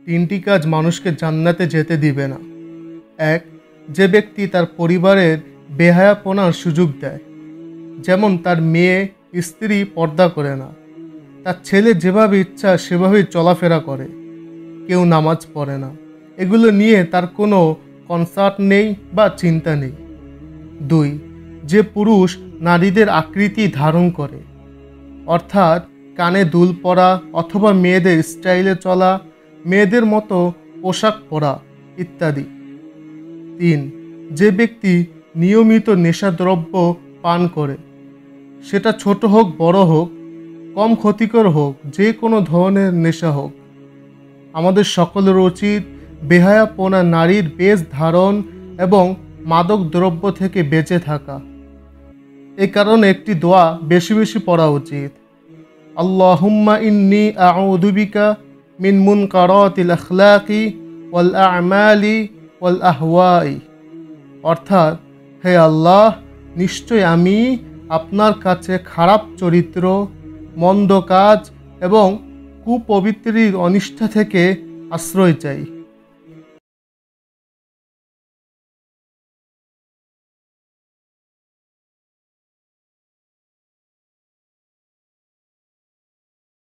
তিনটি কাজ মানুষকে জান্নাতে যেতে দিবে না। এক, যে ব্যক্তি তার পরিবারের বেহায়াপনার সুযোগ দেয়, যেমন তার মেয়ে স্ত্রী পর্দা করে না, তার ছেলে যেভাবে ইচ্ছা সেভাবেই চলাফেরা করে, কেউ নামাজ পড়ে না, এগুলো নিয়ে তার কোনো কনসার্ট নেই বা চিন্তা নেই। দুই, যে পুরুষ নারীদের আকৃতি ধারণ করে, অর্থাৎ কানে দুল পরা অথবা মেয়েদের স্টাইলে চলা, মেয়েদের মতো পোশাক পরা ইত্যাদি। তিন, যে ব্যক্তি নিয়মিত নেশাদ্রব্য পান করে, সেটা ছোট হোক বড় হোক, কম ক্ষতিকর হোক, যে কোনো ধরনের নেশা হোক। আমাদের সকলের উচিত বেহায়াপনা নারীর বেশ ধারণ এবং মাদক দ্রব্য থেকে বেঁচে থাকা। এ কারণে একটি দোয়া বেশি বেশি পড়া উচিত। আল্লাহুম্মা ইন্নী আউযু বিকা মিন মুনকারাতিল আখলাকি ওয়াল আমালি ওয়াল আহওয়াই। অর্থাৎ, হে আল্লাহ, নিশ্চয় আমি আপনার কাছে খারাপ চরিত্র, মন্দ কাজ এবং কুপবিত্রির অনিষ্ঠা থেকে আশ্রয় চাই।